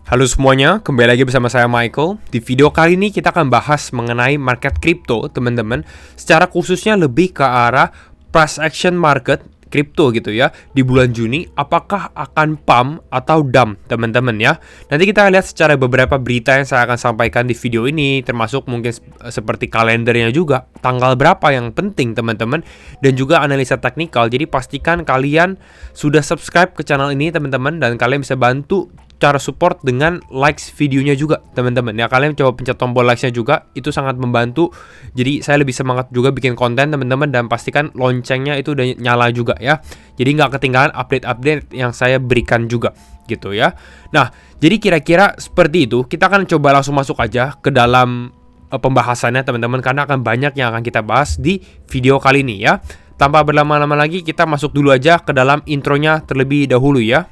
Halo semuanya, kembali lagi bersama saya Michael. Di video kali ini kita akan bahas mengenai market kripto, teman-teman. Secara khususnya lebih ke arah price action market kripto gitu ya. Di bulan Juni, apakah akan pump atau dump, teman-teman ya. Nanti kita lihat secara beberapa berita yang saya akan sampaikan di video ini, termasuk mungkin seperti kalendernya juga, tanggal berapa yang penting, teman-teman, dan juga analisa teknikal. Jadi pastikan kalian sudah subscribe ke channel ini, teman-teman, dan kalian bisa bantu cara support dengan likes videonya juga, teman-teman ya. Kalian coba pencet tombol likes-nya juga, itu sangat membantu. Jadi saya lebih semangat juga bikin konten, teman-teman, dan pastikan loncengnya itu udah nyala juga ya. Jadi nggak ketinggalan update-update yang saya berikan juga gitu ya. Nah, jadi kira-kira seperti itu. Kita akan coba langsung masuk aja ke dalam pembahasannya, teman-teman, karena akan banyak yang akan kita bahas di video kali ini ya. Tanpa berlama-lama lagi, kita masuk dulu aja ke dalam intronya terlebih dahulu ya.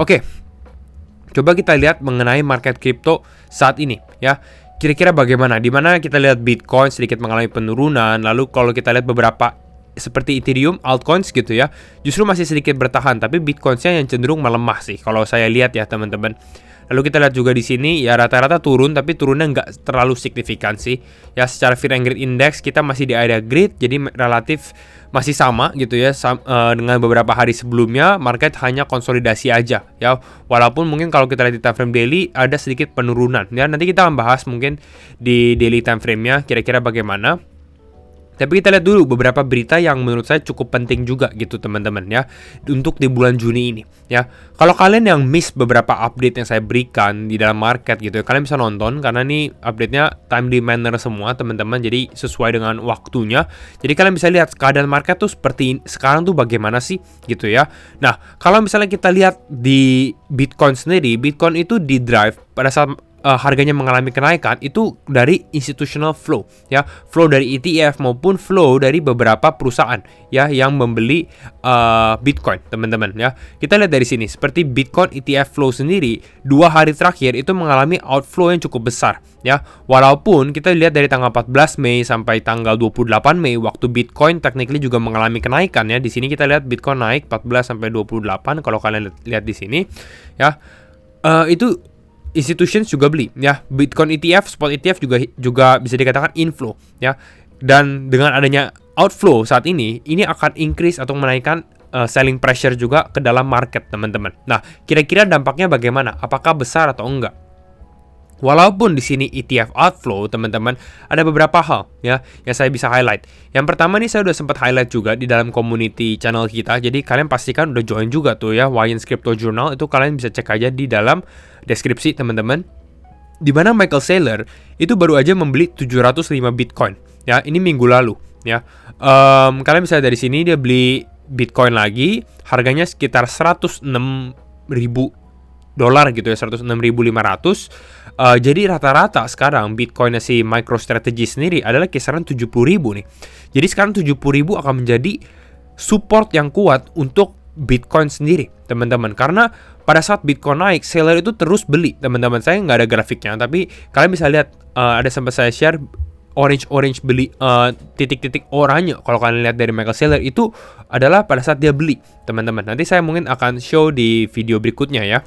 Oke, coba kita lihat mengenai market kripto saat ini ya. Kira-kira bagaimana? Dimana kita lihat Bitcoin sedikit mengalami penurunan. Lalu kalau kita lihat beberapa seperti Ethereum, altcoins gitu ya, justru masih sedikit bertahan. Tapi Bitcoin-nya yang cenderung melemah sih kalau saya lihat ya, teman-teman. Lalu kita lihat juga di sini ya rata-rata turun, tapi turunnya nggak terlalu signifikan sih. Ya secara Fear and Greed Index kita masih di area greed, jadi relatif masih sama gitu ya dengan beberapa hari sebelumnya. Market hanya konsolidasi aja ya. Walaupun mungkin kalau kita lihat di time frame daily ada sedikit penurunan. Ya nanti kita akan bahas mungkin di daily time frame-nya kira-kira bagaimana. Tapi kita lihat dulu beberapa berita yang menurut saya cukup penting juga gitu, teman-teman ya, untuk di bulan Juni ini ya. Kalau kalian yang miss beberapa update yang saya berikan di dalam market gitu ya, kalian bisa nonton karena ini update-nya timely manner semua, teman-teman. Jadi sesuai dengan waktunya. Jadi kalian bisa lihat keadaan market tuh seperti sekarang tuh bagaimana sih gitu ya. Nah, kalau misalnya kita lihat di Bitcoin sendiri, Bitcoin itu di drive pada saat harganya mengalami kenaikan itu dari institutional flow ya, flow dari ETF maupun flow dari beberapa perusahaan ya yang membeli Bitcoin, teman-teman ya. Kita lihat dari sini seperti Bitcoin ETF flow sendiri 2 hari terakhir itu mengalami outflow yang cukup besar ya. Walaupun kita lihat dari tanggal 14 Mei sampai tanggal 28 Mei waktu Bitcoin technically juga mengalami kenaikan ya. Di sini kita lihat Bitcoin naik 14 sampai 28 kalau kalian lihat di sini ya. Itu institutions juga beli ya. Bitcoin ETF, spot ETF juga bisa dikatakan inflow ya. Dan dengan adanya outflow saat ini akan increase atau menaikkan selling pressure juga ke dalam market, teman-teman. Nah, kira-kira dampaknya bagaimana? Apakah besar atau enggak? Walaupun di sini ETF outflow, teman-teman, ada beberapa hal ya yang saya bisa highlight. Yang pertama nih saya udah sempat highlight juga di dalam community channel kita. Jadi kalian pastikan udah join juga tuh ya Wayans Crypto Journal, itu kalian bisa cek aja di dalam deskripsi, teman-teman. Di mana Michael Saylor itu baru aja membeli 705 Bitcoin ya, ini minggu lalu ya. Kalian bisa dari sini dia beli Bitcoin lagi, harganya sekitar 106.000 dolar gitu ya, 106.500. Jadi rata-rata sekarang Bitcoinnya si MicroStrategy sendiri adalah kisaran 70.000 nih. Jadi sekarang 70.000 akan menjadi support yang kuat untuk Bitcoin sendiri, teman-teman. Karena pada saat Bitcoin naik, seller itu terus beli, teman-teman. Saya nggak ada grafiknya, tapi kalian bisa lihat ada sempat saya share orange beli, titik-titik oranye. Kalau kalian lihat dari Michael Saylor itu adalah pada saat dia beli, teman-teman. Nanti saya mungkin akan show di video berikutnya ya.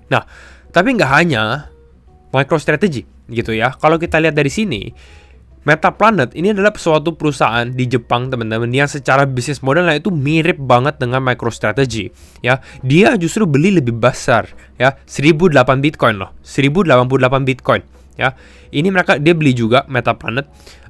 Nah, tapi nggak hanya MicroStrategy gitu ya. Kalau kita lihat dari sini, Metaplanet ini adalah suatu perusahaan di Jepang, teman-teman, yang secara bisnis modelnya itu mirip banget dengan MicroStrategy ya. Dia justru beli lebih besar ya, 1008 Bitcoin loh, 1088 Bitcoin ya. Ini dia beli juga Metaplanet.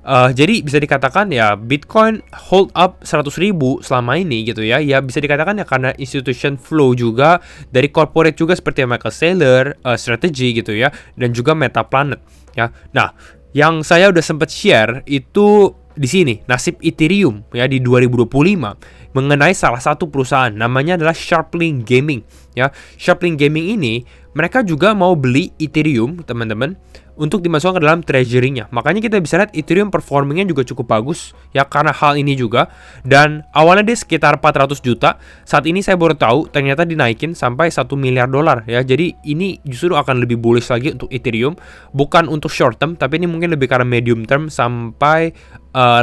Jadi bisa dikatakan ya Bitcoin hold up 100.000 selama ini gitu ya. Ya bisa dikatakan ya karena institution flow juga dari corporate juga seperti Michael Saylor, Strategy gitu ya, dan juga Metaplanet ya. Nah, yang saya udah sempat share itu di sini nasib Ethereum ya di 2025 mengenai salah satu perusahaan namanya adalah Sharplink Gaming ya. Sharplink Gaming ini mereka juga mau beli Ethereum, teman-teman, untuk dimasukkan ke dalam treasury-nya. Makanya kita bisa lihat Ethereum performingnya juga cukup bagus ya karena hal ini juga. Dan awalnya dia sekitar 400 juta. Saat ini saya baru tahu ternyata dinaikin sampai 1 miliar dolar ya. Jadi ini justru akan lebih bullish lagi untuk Ethereum, bukan untuk short term, tapi ini mungkin lebih karena medium term sampai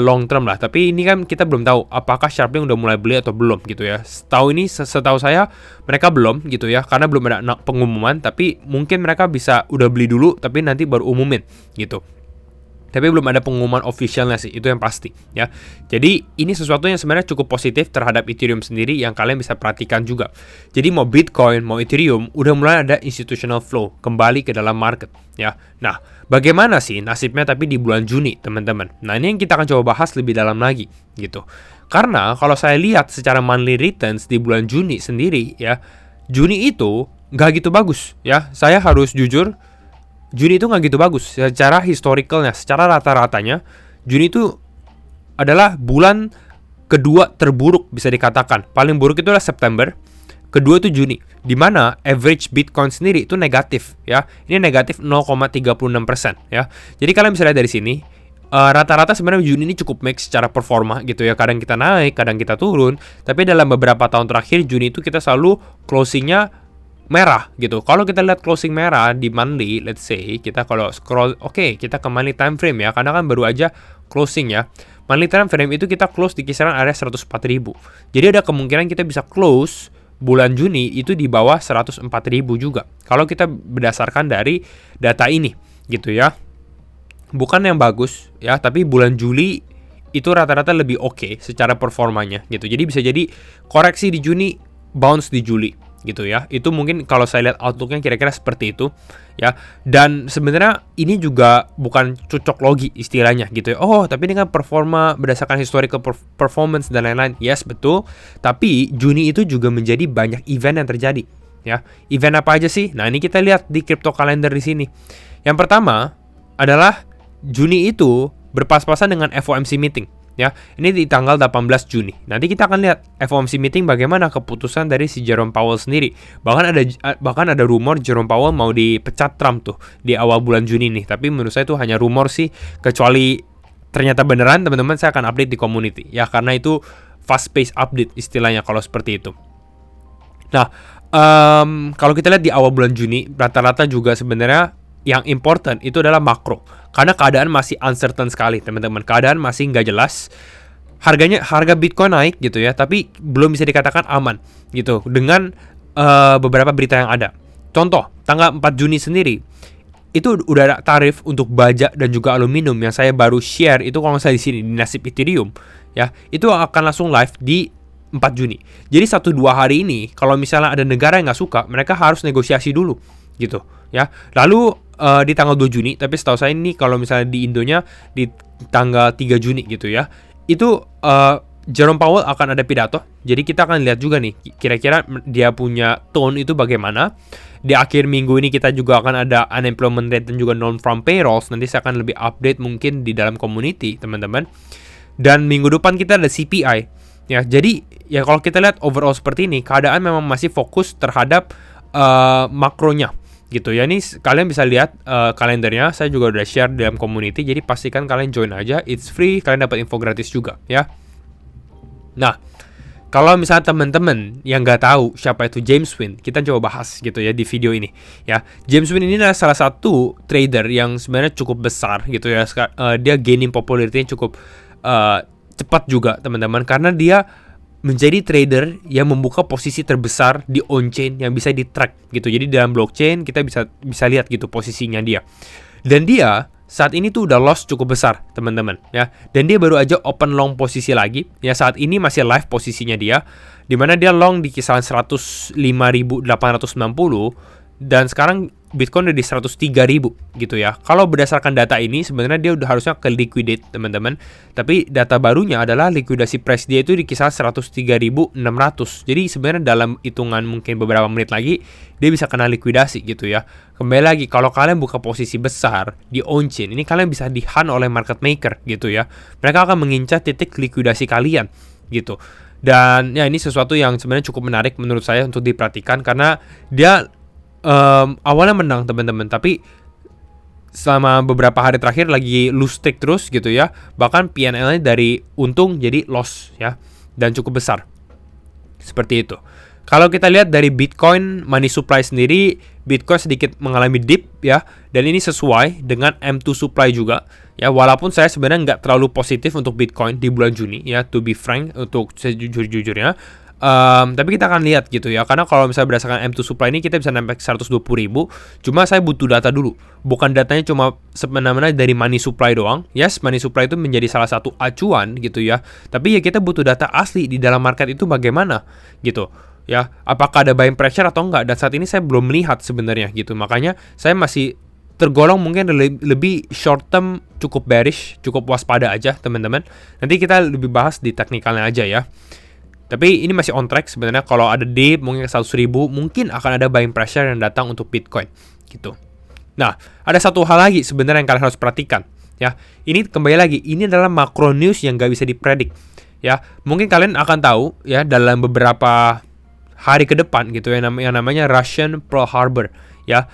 long term lah. Tapi ini kan kita belum tahu apakah Sharplink udah mulai beli atau belum gitu ya. Setahu saya mereka belum gitu ya, karena belum ada pengumuman. Tapi mungkin mereka bisa udah beli dulu tapi nanti baru umumin gitu. Tapi belum ada pengumuman officialnya sih, itu yang pasti ya. Jadi ini sesuatu yang sebenarnya cukup positif terhadap Ethereum sendiri yang kalian bisa perhatikan juga. Jadi mau Bitcoin, mau Ethereum, udah mulai ada institutional flow kembali ke dalam market ya. Nah, bagaimana sih nasibnya tapi di bulan Juni, teman-teman? Nah, ini yang kita akan coba bahas lebih dalam lagi gitu. Karena kalau saya lihat secara monthly returns di bulan Juni sendiri ya, Juni itu nggak gitu bagus ya. Saya harus jujur, Juni itu nggak gitu bagus secara historicalnya, secara rata-ratanya Juni itu adalah bulan kedua terburuk bisa dikatakan. Paling buruk itu adalah September, kedua itu Juni, di mana average Bitcoin sendiri itu negatif ya. Ini negatif 0,36% ya. Jadi kalian bisa lihat dari sini, rata-rata sebenarnya Juni ini cukup mix secara performa gitu ya. Kadang kita naik, kadang kita turun. Tapi dalam beberapa tahun terakhir Juni itu kita selalu closingnya merah gitu. Kalau kita lihat closing merah di monthly, let's say kita kalau scroll, kita ke monthly time frame ya, karena kan baru aja closing ya. Monthly time frame itu kita close di kisaran area 104.000. Jadi ada kemungkinan kita bisa close bulan Juni itu di bawah 104.000 juga. Kalau kita berdasarkan dari data ini gitu ya. Bukan yang bagus ya, tapi bulan Juli itu rata-rata lebih oke secara performanya gitu. Jadi bisa jadi koreksi di Juni, bounce di Juli gitu ya. Itu mungkin kalau saya lihat outlooknya kira-kira seperti itu ya. Dan sebenarnya ini juga bukan cocok logi istilahnya gitu ya. Oh, tapi ini kan performa berdasarkan historical performance dan lain-lain. Yes, betul. Tapi Juni itu juga menjadi banyak event yang terjadi ya. Event apa aja sih? Nah, ini kita lihat di crypto calendar di sini. Yang pertama adalah Juni itu berpas-pasan dengan FOMC meeting. Ya, ini di tanggal 18 Juni. Nanti kita akan lihat FOMC meeting bagaimana keputusan dari si Jerome Powell sendiri. Bahkan ada rumor Jerome Powell mau dipecat Trump tuh di awal bulan Juni nih. Tapi menurut saya itu hanya rumor sih, kecuali ternyata beneran, teman-teman saya akan update di community. Ya, karena itu fast pace update istilahnya kalau seperti itu. Nah, kalau kita lihat di awal bulan Juni, rata-rata juga sebenarnya yang important itu adalah makro. Karena keadaan masih uncertain sekali, teman-teman. Keadaan masih nggak jelas. Harga Bitcoin naik gitu ya, tapi belum bisa dikatakan aman gitu dengan beberapa berita yang ada. Contoh, tanggal 4 Juni sendiri itu udah ada tarif untuk baja dan juga aluminium yang saya baru share itu kalau saya di sini di nasib Ethereum ya. Itu akan langsung live di 4 Juni. Jadi 1-2 hari ini kalau misalnya ada negara yang nggak suka, mereka harus negosiasi dulu gitu ya. Lalu di tanggal 2 Juni, tapi setahu saya ini kalau misalnya di Indonya di tanggal 3 Juni gitu ya. Itu Jerome Powell akan ada pidato. Jadi kita akan lihat juga nih kira-kira dia punya tone itu bagaimana. Di akhir minggu ini kita juga akan ada unemployment rate dan juga non-farm payrolls. Nanti saya akan lebih update mungkin di dalam community, teman-teman. Dan minggu depan kita ada CPI. Ya, jadi ya kalau kita lihat overall seperti ini, keadaan memang masih fokus terhadap makronya gitu ya. Ini kalian bisa lihat kalendernya, saya juga udah share dalam community, jadi pastikan kalian join aja, it's free, kalian dapat info gratis juga ya. Nah, kalau misalnya teman-teman yang nggak tahu siapa itu James Wynn, kita coba bahas gitu ya di video ini ya. James Wynn ini adalah salah satu trader yang sebenarnya cukup besar gitu ya. Dia gaining popularity cukup cepat juga, teman-teman, karena dia menjadi trader yang membuka posisi terbesar di on-chain yang bisa di-track gitu. Jadi dalam blockchain kita bisa lihat gitu posisinya dia. Dan dia saat ini tuh udah loss cukup besar, teman-teman ya. Dan dia baru aja open long posisi lagi. Ya, saat ini masih live posisinya dia, di mana dia long di kisaran 105.890 dan sekarang Bitcoin udah di 103.000 gitu ya. Kalau berdasarkan data ini sebenarnya dia udah harusnya ke liquidate, teman-teman. Tapi data barunya adalah likuidasi price dia itu di kisaran 103.600. Jadi sebenarnya dalam hitungan mungkin beberapa menit lagi dia bisa kena likuidasi gitu ya. Kembali lagi, kalau kalian buka posisi besar di on-chain, ini kalian bisa di-hunt oleh market maker gitu ya. Mereka akan mengincar titik likuidasi kalian gitu. Dan ya ini sesuatu yang sebenarnya cukup menarik menurut saya untuk diperhatikan, karena dia awalnya menang teman-teman, tapi selama beberapa hari terakhir lagi lose streak terus gitu ya. Bahkan PNL-nya dari untung jadi loss ya, dan cukup besar. Seperti itu. Kalau kita lihat dari Bitcoin money supply sendiri, Bitcoin sedikit mengalami dip ya, dan ini sesuai dengan M2 supply juga ya. Walaupun saya sebenarnya nggak terlalu positif untuk Bitcoin di bulan Juni ya, to be frank, untuk sejujur-jujurnya. Tapi kita akan lihat gitu ya, karena kalau misalnya berdasarkan M2 supply ini kita bisa sampai 120.000. Cuma saya butuh data dulu, bukan datanya cuma sebenarnya dari money supply doang. Yes, money supply itu menjadi salah satu acuan gitu ya, tapi ya kita butuh data asli di dalam market itu bagaimana gitu ya, apakah ada buying pressure atau enggak. Dan saat ini saya belum melihat sebenarnya gitu, makanya saya masih tergolong mungkin lebih short term, cukup bearish, cukup waspada aja teman-teman. Nanti kita lebih bahas di teknikalnya aja ya. Tapi ini masih on track sebenarnya. Kalau ada dip mungkin ke 100.000, mungkin akan ada buying pressure yang datang untuk Bitcoin gitu. Nah, ada satu hal lagi sebenarnya yang kalian harus perhatikan ya. Ini kembali lagi, ini adalah macro news yang gak bisa dipredik ya. Mungkin kalian akan tahu ya dalam beberapa hari ke depan gitu ya, yang namanya Russian Pearl Harbor ya.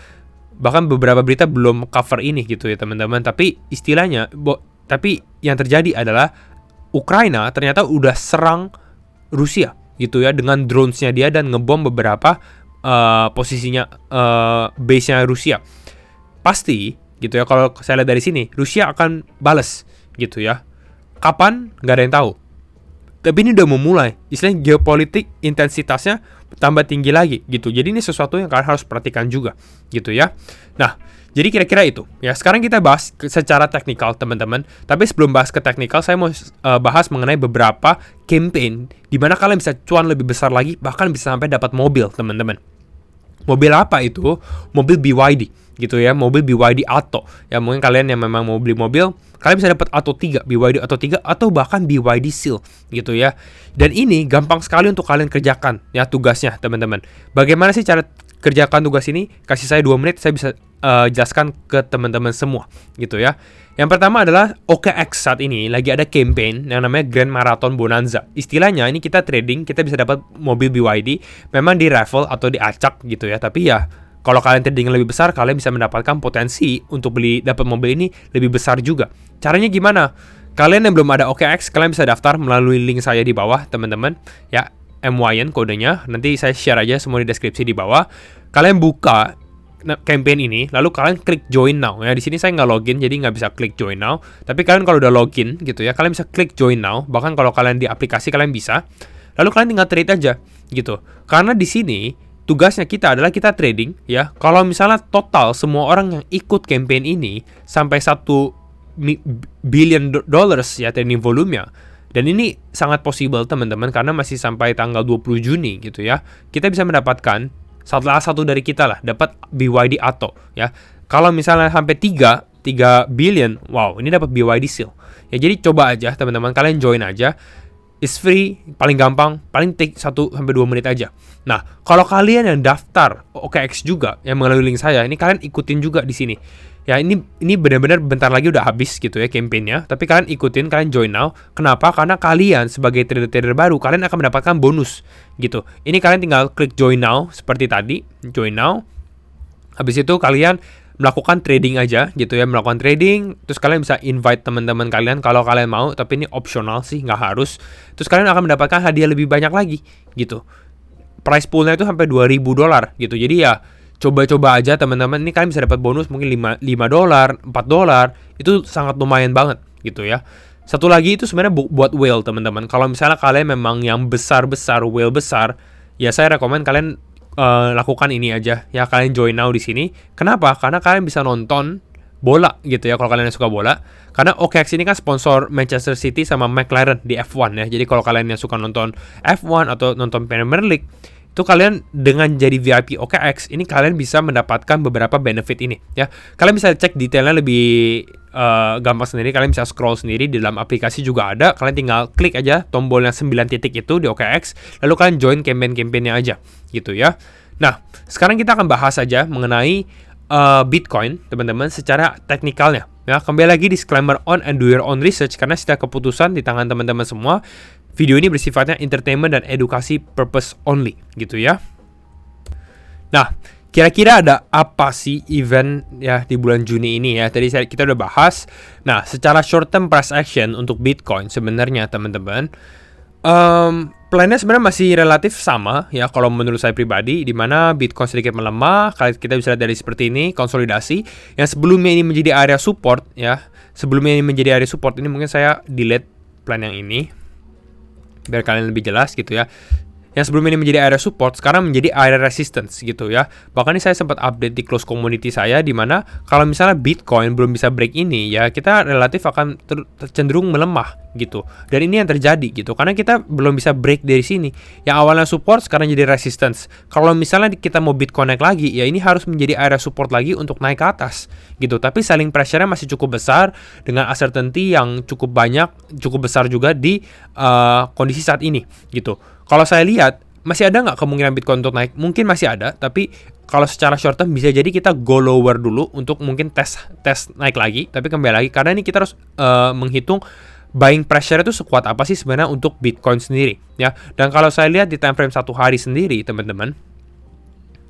Bahkan beberapa berita belum cover ini gitu ya teman-teman. Tapi istilahnya, tapi yang terjadi adalah Ukraina ternyata udah serang Rusia gitu ya, dengan drones-nya dia dan ngebom beberapa posisinya base-nya Rusia. Pasti gitu ya, kalau saya lihat dari sini Rusia akan balas gitu ya. Kapan? Nggak ada yang tahu. Tapi ini udah memulai, istilahnya geopolitik intensitasnya tambah tinggi lagi gitu. Jadi ini sesuatu yang kalian harus perhatikan juga gitu ya. Nah, jadi kira-kira itu ya. Sekarang kita bahas secara teknikal teman-teman. Tapi sebelum bahas ke teknikal, saya mau bahas mengenai beberapa campaign di mana kalian bisa cuan lebih besar lagi, bahkan bisa sampai dapat mobil teman-teman. Mobil apa itu? Mobil BYD gitu ya, mobil BYD Atto. Ya mungkin kalian yang memang mau beli mobil, kalian bisa dapat Atto 3, BYD Atto 3 atau bahkan BYD Seal gitu ya. Dan ini gampang sekali untuk kalian kerjakan ya tugasnya teman-teman. Bagaimana sih cara kerjakan tugas ini? Kasih saya 2 menit, saya bisa jelaskan ke teman-teman semua gitu ya. Yang pertama adalah OKX saat ini lagi ada campaign yang namanya Grand Marathon Bonanza. Istilahnya ini kita trading, kita bisa dapat mobil BYD, memang di raffle atau diacak gitu ya. Tapi ya kalau kalian trading lebih besar, kalian bisa mendapatkan potensi untuk dapat mobil ini lebih besar juga. Caranya gimana? Kalian yang belum ada OKX, kalian bisa daftar melalui link saya di bawah teman-teman ya. MYN kodenya, nanti saya share aja semua di deskripsi di bawah. Kalian buka campaign ini, lalu kalian klik join now ya. Di sini saya nggak login, jadi nggak bisa klik join now. Tapi kalian kalau udah login gitu ya, kalian bisa klik join now. Bahkan kalau kalian di aplikasi kalian bisa. Lalu kalian tinggal trade aja gitu. Karena di sini tugasnya kita adalah kita trading ya. Kalau misalnya total semua orang yang ikut campaign ini sampai 1 billion dollars ya trading volumenya. Dan ini sangat possible teman-teman, karena masih sampai tanggal 20 Juni gitu ya. Kita bisa mendapatkan salah satu dari kita lah dapat BYD Atto ya. Kalau misalnya sampai 3 billion, wow, ini dapat BYD Seal. Ya jadi coba aja teman-teman, kalian join aja. It's free, paling gampang, paling take 1-2 menit aja. Nah, kalau kalian yang daftar OKX juga yang melalui link saya, ini kalian ikutin juga di sini. Ya ini benar-benar bentar lagi udah habis gitu ya campaign-nya. Tapi kalian ikutin, kalian join now. Kenapa? Karena kalian sebagai trader-trader baru, kalian akan mendapatkan bonus gitu. Ini kalian tinggal klik join now seperti tadi, join now. Habis itu kalian melakukan trading aja gitu ya, melakukan trading. Terus kalian bisa invite teman-teman kalian kalau kalian mau, tapi ini optional sih, nggak harus. Terus kalian akan mendapatkan hadiah lebih banyak lagi gitu. Price poolnya itu sampai $2.000 gitu. Jadi ya coba-coba aja teman-teman. Ini kalian bisa dapat bonus mungkin $5, $4. Itu sangat lumayan banget gitu ya. Satu lagi itu sebenarnya buat whale teman-teman. Kalau misalnya kalian memang yang besar-besar, whale besar, ya saya rekomen kalian lakukan ini aja ya. Kalian join now di sini. Kenapa? Karena kalian bisa nonton bola gitu ya, kalau kalian yang suka bola. Karena OKX ini kan sponsor Manchester City sama McLaren di F1 ya. Jadi kalau kalian yang suka nonton F1 atau nonton Premier League, itu kalian dengan jadi VIP OKX ini kalian bisa mendapatkan beberapa benefit ini ya. Kalian bisa cek detailnya lebih gampang sendiri. Kalian bisa scroll sendiri, di dalam aplikasi juga ada. Kalian tinggal klik aja tombolnya 9 titik itu di OKX, lalu kalian join campaign-campaignnya aja gitu ya. Nah, sekarang kita akan bahas aja mengenai Bitcoin teman-teman secara teknikalnya ya. Kembali lagi disclaimer on and do your own research, karena setiap keputusan di tangan teman-teman semua. Video ini bersifatnya entertainment dan edukasi purpose only gitu ya. Nah, Kira-kira ada apa sih event ya di bulan Juni ini ya? Tadi kita udah bahas. Nah, secara short term price action untuk Bitcoin sebenarnya teman-teman, plannya sebenarnya masih relatif sama ya kalau menurut saya pribadi, di mana Bitcoin sedikit melemah. Kalau kita bisa lihat dari seperti ini, konsolidasi yang sebelumnya ini menjadi area support ya. Sebelumnya ini menjadi area support, ini mungkin saya delete plan yang ini biar kalian lebih jelas gitu ya. Yang sebelumnya ini menjadi area support, sekarang menjadi area resistance gitu ya. Bahkan ini saya sempat update di close community saya, di mana kalau misalnya Bitcoin belum bisa break ini, ya kita relatif akan cenderung melemah gitu. Dan ini yang terjadi gitu, karena kita belum bisa break dari sini. Yang awalnya support, sekarang jadi resistance. Kalau misalnya kita mau Bitcoin naik lagi, ya ini harus menjadi area support lagi untuk naik ke atas gitu. Tapi selling pressure-nya masih cukup besar, dengan uncertainty yang cukup banyak, cukup besar juga di kondisi saat ini gitu. Kalau saya lihat, masih ada nggak kemungkinan Bitcoin untuk naik? Mungkin masih ada, tapi kalau secara short term bisa jadi kita go lower dulu untuk mungkin tes naik lagi, tapi kembali lagi karena ini kita harus menghitung buying pressure itu sekuat apa sih sebenarnya untuk Bitcoin sendiri ya. Dan kalau saya lihat di time frame 1 hari sendiri, teman-teman.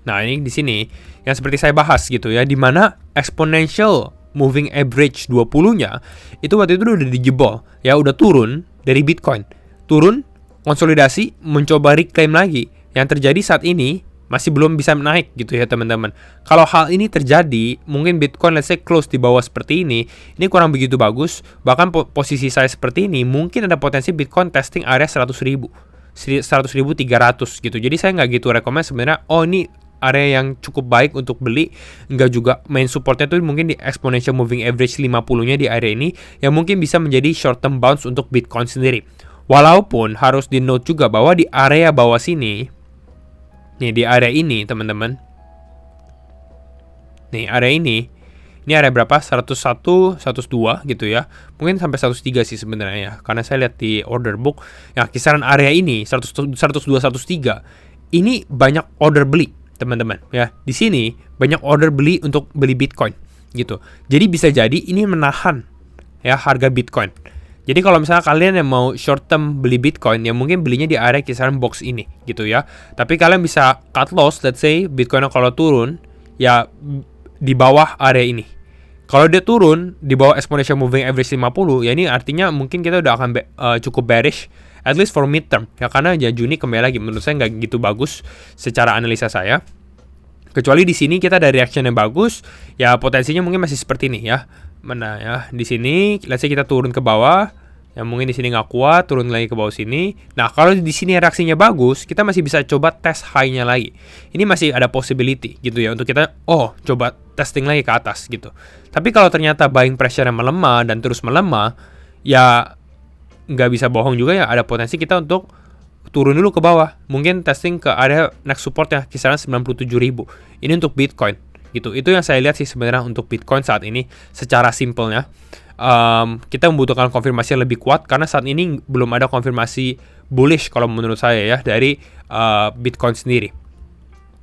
Nah, ini di sini yang seperti saya bahas gitu ya, di mana exponential moving average 20-nya itu waktu itu udah dijebol ya, udah turun dari Bitcoin. Turun, konsolidasi, mencoba reclaim lagi. Yang terjadi saat ini masih belum bisa naik gitu ya teman-teman. Kalau hal ini terjadi, mungkin Bitcoin let's say close di bawah seperti ini kurang begitu bagus. Bahkan posisi saya seperti ini, mungkin ada potensi Bitcoin testing area 100.300 gitu. Jadi saya nggak gitu rekomend sebenarnya, oh ini area yang cukup baik untuk beli. Nggak juga, main supportnya tuh mungkin di exponential moving average 50-nya di area ini, yang mungkin bisa menjadi short term bounce untuk Bitcoin sendiri. Walaupun harus di note juga bahwa di area bawah sini, nih di area ini teman-teman, nih area ini area berapa? 101, 102 gitu ya. Mungkin sampai 103 sih sebenarnya ya, karena saya lihat di order book, ya kisaran area ini 102, 103, ini banyak order beli teman-teman ya. Di sini banyak order beli untuk beli Bitcoin gitu. Jadi bisa jadi ini menahan ya harga Bitcoin. Jadi kalau misalnya kalian yang mau short term beli Bitcoin, ya mungkin belinya di area kisaran box ini gitu ya. Tapi kalian bisa cut loss, let's say Bitcoin kalau turun ya di bawah area ini. Kalau dia turun di bawah exponential moving average 50, ya ini artinya mungkin kita udah akan cukup bearish, at least for midterm ya, karena ya Juni kembali lagi menurut saya nggak gitu bagus secara analisa saya. Kecuali di sini kita ada reaction yang bagus, ya potensinya mungkin masih seperti ini ya. Mana ya, di sini let's say kita turun ke bawah, ya mungkin di sini nggak kuat, turun lagi ke bawah sini. Nah, kalau di sini reaksinya bagus, kita masih bisa coba tes high-nya lagi. Ini masih ada possibility gitu ya untuk kita coba testing lagi ke atas gitu. Tapi kalau ternyata buying pressure yang melemah dan terus melemah, ya nggak bisa bohong juga ya, ada potensi kita untuk turun dulu ke bawah. Mungkin testing ke area next support ya kisaran 97.000. Ini untuk Bitcoin gitu. Itu yang saya lihat sih sebenarnya untuk Bitcoin saat ini secara simpelnya. Kita membutuhkan konfirmasi yang lebih kuat karena saat ini belum ada konfirmasi bullish kalau menurut saya ya dari Bitcoin sendiri.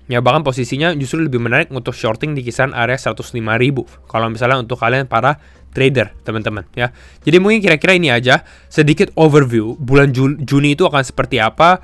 Ya bahkan posisinya justru lebih menarik untuk shorting di kisaran area 105.000 kalau misalnya untuk kalian para trader teman-teman ya. Jadi mungkin kira-kira ini aja sedikit overview bulan Juni itu akan seperti apa.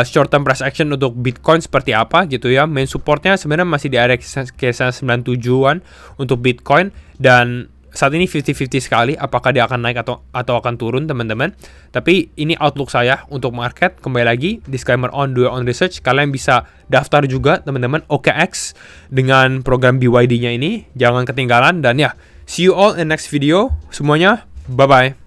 Short term price action untuk Bitcoin seperti apa gitu ya. Main supportnya sebenarnya masih di area kisaran 97-an untuk Bitcoin, dan saat ini 50-50 sekali apakah dia akan naik atau akan turun teman-teman. Tapi ini outlook saya untuk market. Kembali lagi disclaimer on, do your own research. Kalian bisa daftar juga teman-teman OKX dengan program BYD-nya ini, jangan ketinggalan. Dan ya, see you all in next video semuanya. Bye bye.